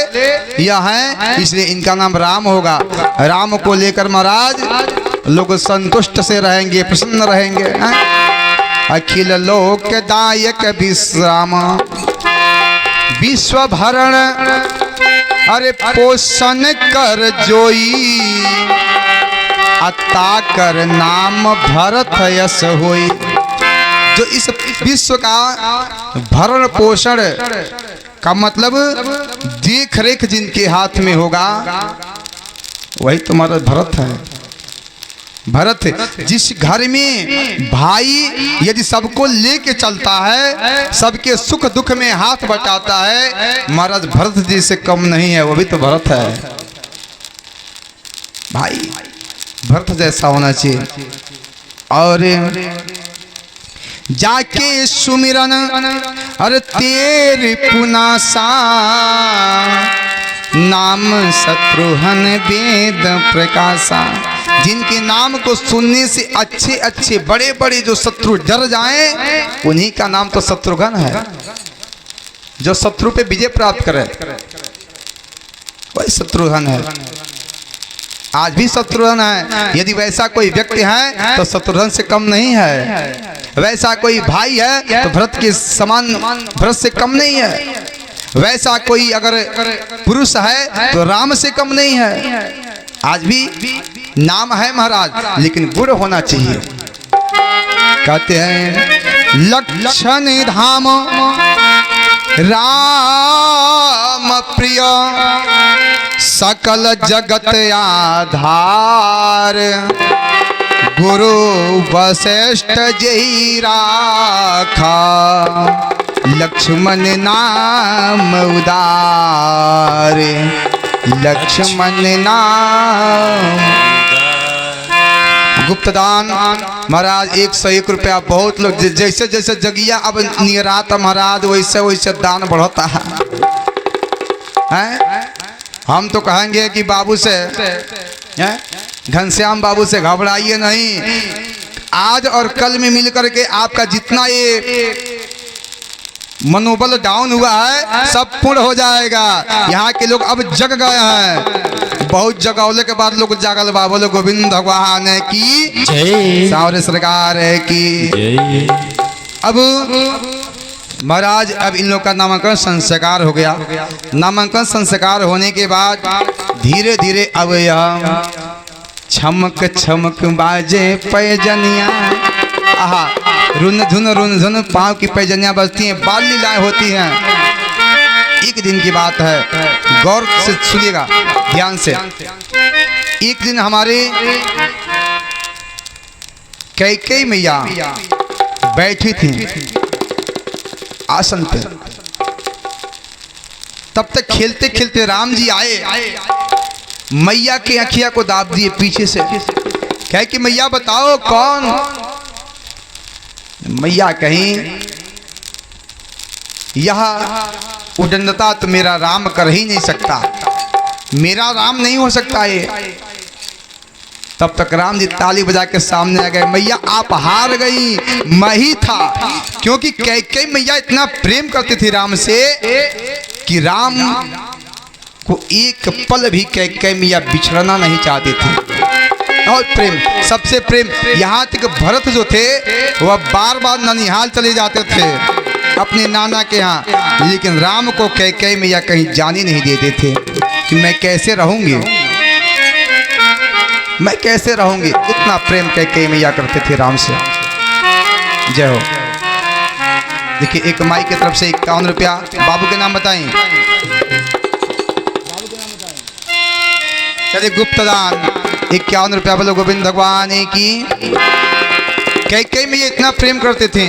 यह हैं, इसलिए इनका नाम राम होगा। राम को लेकर महाराज लोग संतुष्ट से रहेंगे, प्रसन्न रहेंगे। अखिल लोक दायक विश्राम, विश्व भरण अरे पोषण कर जोई, अता कर नाम भरत यश होई। जो इस विश्व का भरण पोषण का मतलब देख रेख जिनके हाथ में होगा वही तुम्हारा भरत है। भरत जिस घर में भाई यदि सबको लेके चलता है, सबके सुख दुख में हाथ बटाता है, महाराज भरत जी से कम नहीं है, वो भी तो भरत है। भाई भरत जैसा होना चाहिए। और जाके सुमिरन अरे तेरे पुनासा, नाम शत्रुघ्न वेद प्रकाशा। जिनके नाम को सुनने से अच्छे अच्छे बड़े बड़े जो शत्रु डर जाएं, उन्हीं का नाम तो शत्रुघ्न है। जो शत्रु पे विजय प्राप्त करे वही शत्रुघ्न है। आज भी शत्रुघ्न है। यदि वैसा कोई व्यक्ति है तो शत्रुघ्न से कम नहीं है। वैसा कोई भाई है तो भरत के समान, भरत से कम नहीं है। वैसा कोई अगर पुरुष है तो राम से कम नहीं है। आज भी नाम है महाराज, लेकिन गुण होना चाहिए। कहते हैं लक्षण धाम राम प्रिय, सकल जगत आधार, गुरु वशिष्ठ जही राखा, लक्ष्मण नाम उदार, लक्ष्मण नाम। गुप्तदान महाराज 101 रुपया। बहुत लोग जैसे जैसे जगिया अब नियराता महाराज वैसे वैसे दान बढ़ता है। हम तो कहेंगे कि बाबू से, घनश्याम बाबू से घबराइए नहीं। आज और कल में मिलकर के आपका जितना ये मनोबल डाउन हुआ है, सब पूर्ण हो जाएगा। यहाँ के लोग अब जग गए हैं, बहुत जगौले के बाद लोग जागल बा। बोलो गोविंद भगवान की जय, सावरे सरकार है की। जय। अब महाराज अब इन लोग का नामांकन संस्कार हो गया। नामांकन संस्कार होने के बाद धीरे धीरे अब यह छमक छमक बाजे पैजनिया, आहा रुन झुन पाँव की पैजनियाँ बजती हैं, बाल लीलाएं होती हैं। एक दिन की बात है, गौर से सुनिएगा ध्यान से। एक दिन हमारे कैकेयी मैया बैठी थी आसन पे। तब तक खेलते खेलते राम जी आए, मैया के अखिया को दाब दिए पीछे से। कहे कि मैया बताओ कौन? मैया कहीं यह उदंडता तो मेरा राम कर ही नहीं सकता, मेरा राम नहीं हो सकता ये। तब तक राम जी ताली बजा के सामने आ गए। मैया आप हार गई, मैं ही था। क्योंकि कैकेयी मैया इतना प्रेम करती थी राम से कि राम को एक पल भी कैकेयी मैया बिछड़ना नहीं चाहती थी। और प्रेम, सबसे प्रेम, यहाँ तक भरत जो थे वह बार बार ननिहाल चले जाते थे अपने नाना के यहाँ, लेकिन राम को कैकेयी मैया कहीं जाने नहीं देते थे कि मैं कैसे रहूंगी, मैं कैसे रहूंगी। इतना प्रेम कैकेयी मैया करते थे राम से। जय हो। देखिए एक माई की तरफ से 51 रुपया। बाबू के नाम बताएं। चलिए गुप्तदान 51 रुपया। बोलो गोविंद भगवान की। कैकेयी मैया इतना प्रेम करते थे,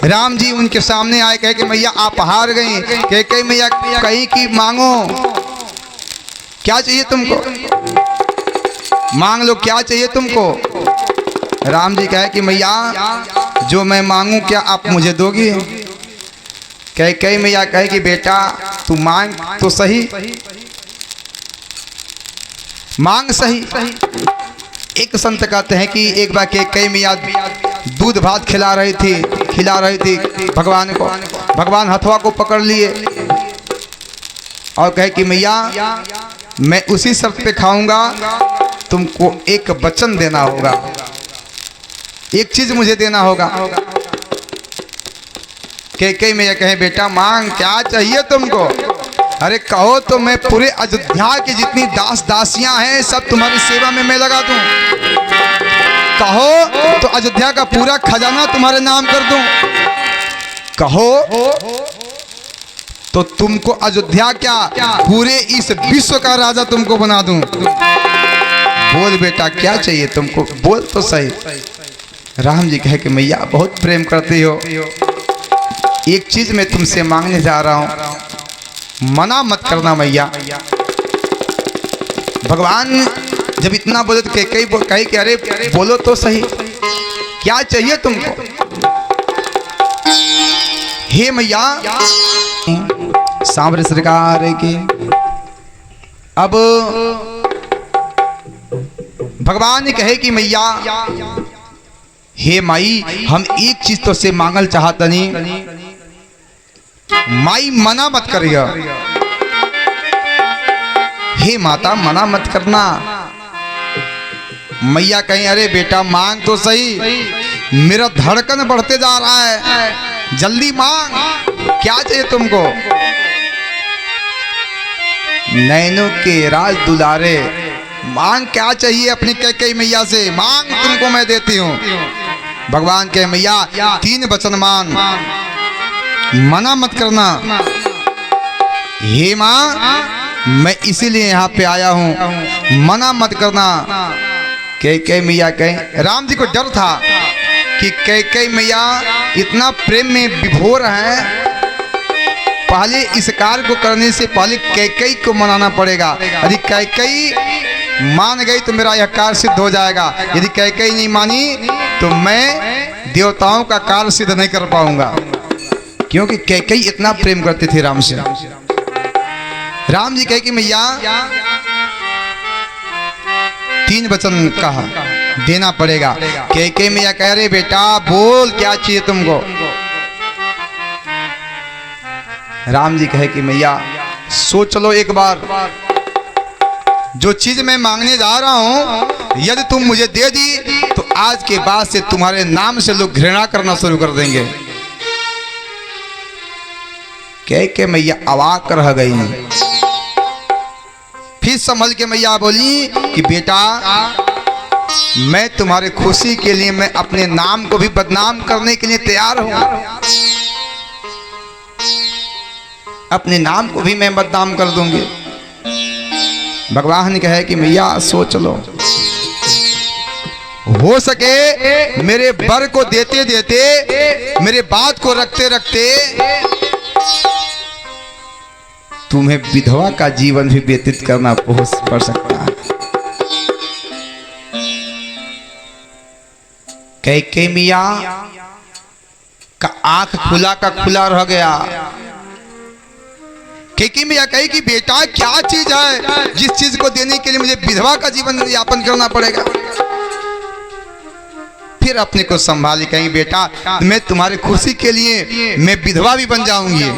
राम जी उनके सामने आए, कहे कि मैया आप हार गई। कैकेयी मैया कहीं की मांगो, क्या चाहिए तुमको, मांग लो, क्या चाहिए तुमको। राम जी कहे कि मैया जो मैं मांगू क्या आप मुझे दोगी। कैकेयी मैया कहे कि बेटा तू मांग तो सही, मांग सही। एक संत कहते हैं कि एक बार कैकेयी मैया दूध भात खिला रही थी भगवान को। भगवान हथवा को पकड़ लिए और कहे कि मैया मैं उसी शर्त पे खाऊंगा, तुमको एक वचन देना होगा, एक चीज मुझे देना होगा। कैकेयी मैया कहे बेटा मांग, क्या चाहिए तुमको। अरे कहो तो मैं पूरे अयोध्या की जितनी दास दासियां हैं सब तुम्हारी सेवा में मैं लगा दूं। कहो तो अयोध्या का पूरा खजाना तुम्हारे नाम कर दूं। कहो तो तुमको अयोध्या क्या पूरे इस विश्व का राजा तुमको बना दूं। बोल बेटा क्या चाहिए तुमको, बोल तो सही। राम जी कहे कि मैया बहुत प्रेम करती हो, एक चीज मैं तुमसे मांगने जा रहा हूं, मना मत करना मैया। भगवान जब इतना बोले तो कहे कि अरे बोलो तो सही, क्या चाहिए तुमको। हे मैया सांवरे सरकार के। अब भगवान ने कहे कि मैया हे माई हम एक चीज तो से मांगल चाहता नहीं, माई मना मत करिए। हे माता मना मत करना। मैया कहीं अरे बेटा मांग तो सही, मेरा धड़कन बढ़ते जा रहा है, जल्दी मांग, क्या चाहिए तुमको। नैनों के राज दुलारे, मांग क्या चाहिए अपनी कैकेयी मैया से, मांग तुमको मैं देती हूँ। भगवान के मैया 3 वचन मांग, मना मत करना। हे माँ मैं इसीलिए यहाँ पे आया हूँ, मना मत करना। कैकेयी मैया कहे, राम जी को डर था कि कैकेयी मैया इतना प्रेम में विभोर है, पहले इस कार्य को करने से पहले कैकेयी को मनाना पड़ेगा। यदि कैकेयी मान गई तो मेरा यह कार्य सिद्ध हो जाएगा, यदि कैकेयी नहीं मानी तो मैं देवताओं का कार्य सिद्ध नहीं कर पाऊंगा। क्योंकि कैकेयी इतना प्रेम करते थे राम से। राम जी कहे कि मैया 3 वचन कहा देना पड़ेगा। कैकेयी मैया कह रहे बेटा बोल क्या चाहिए तुमको। राम जी कहे कि मैया सोच लो एक बार, जो चीज मैं मांगने जा रहा हूं यदि तुम मुझे दे दी तो आज के बाद से तुम्हारे नाम से लोग घृणा करना शुरू कर देंगे। कह के मैया अवाक रह गई। फिर संभल के मैया बोली कि बेटा मैं तुम्हारे खुशी के लिए मैं अपने नाम को भी बदनाम करने के लिए तैयार हूं, अपने नाम को भी मैं बदनाम कर दूंगी। भगवान कहे कि मैया सोच लो, हो सके मेरे वर को देते देते, मेरे बात को रखते रखते तुम्हें विधवा का जीवन भी व्यतीत करना पड़ सकता है। कैकेयी मिया का आंख खुला का खुला रह गया। कैकेयी मिया कही कि बेटा क्या चीज है जिस चीज को देने के लिए मुझे विधवा का जीवन यापन करना पड़ेगा। फिर अपने को संभाली कहीं बेटा मैं तुम्हारी खुशी के लिए मैं विधवा भी बन जाऊंगी।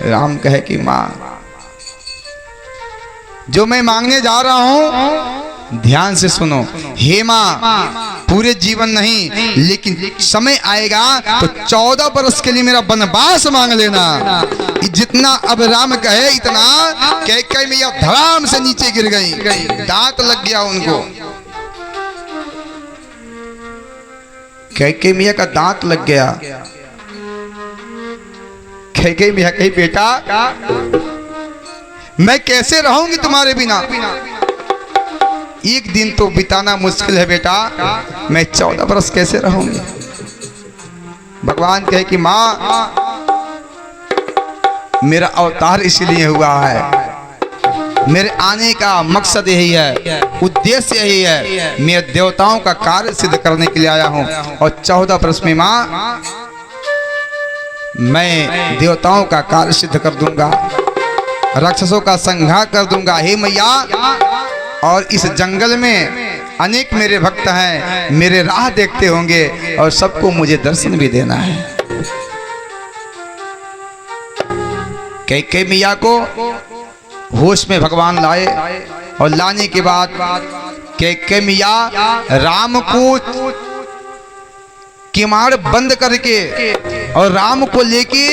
राम कहे कि मां जो मैं मांगने जा रहा हूं ध्यान से सुनो। हे मां पूरे जीवन नहीं लेकिन समय आएगा तो 14 वर्ष के लिए मेरा वनवास मांग लेना। जितना अब राम कहे इतना कैकेयी मैया धड़ाम से नीचे गिर गई, दांत लग गया उनको। कैकेयी मैया का दांत लग गया। कैकेयी मैया कही बेटा मैं कैसे रहूंगी तुम्हारे बिना, एक दिन तो बिताना मुश्किल है बेटा, मैं 14 वर्ष कैसे रहूंगी। भगवान कहे कि मां मेरा अवतार इसलिए हुआ है, मेरे आने का मकसद यही है, उद्देश्य यही है, मैं देवताओं का कार्य सिद्ध करने के लिए आया हूं। और 14 वर्ष में मां मैं देवताओं का कार्य सिद्ध कर दूंगा, राक्षसों का संहार कर दूंगा। हे मैया और इस जंगल में अनेक मेरे भक्त हैं, मेरे राह देखते होंगे और सबको मुझे दर्शन भी देना है। कैकेयी मैया को होश में भगवान लाए और लाने के बाद कैकेयी मैया राम को किमाड़ बंद करके और राम को लेके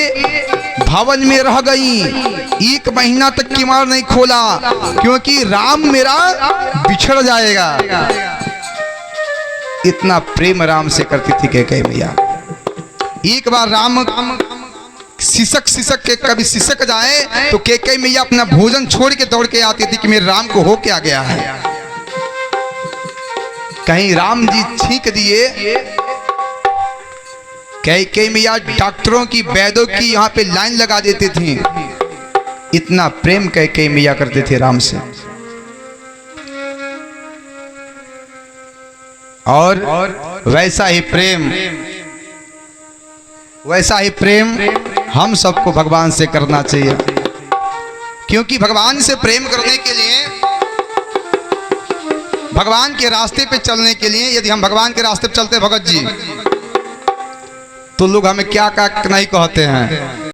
भवन में रह गई। 1 महीना तक किमाड़ नहीं खोला क्योंकि राम मेरा बिछड़ जाएगा। इतना प्रेम राम से करती थी कैकेयी मैया। एक बार राम सिसक के कभी सिसक जाए तो कैकेयी मैया अपना भोजन छोड़ के दौड़ के आती थी कि मेरे राम को हो क्या गया है। कहीं राम जी छींक दिए, कैकेयी मैया डॉक्टरों की वैद्यों की यहाँ पे लाइन लगा देती थी। इतना प्रेम कैकेयी मैया करते थे राम से। और वैसा ही प्रेम हम सबको भगवान से करना चाहिए, क्योंकि भगवान से प्रेम करने के लिए, भगवान के रास्ते पे चलने के लिए, यदि हम भगवान के रास्ते पे चलते भगत जी तो लोग हमें क्या क्या नहीं कहते हैं।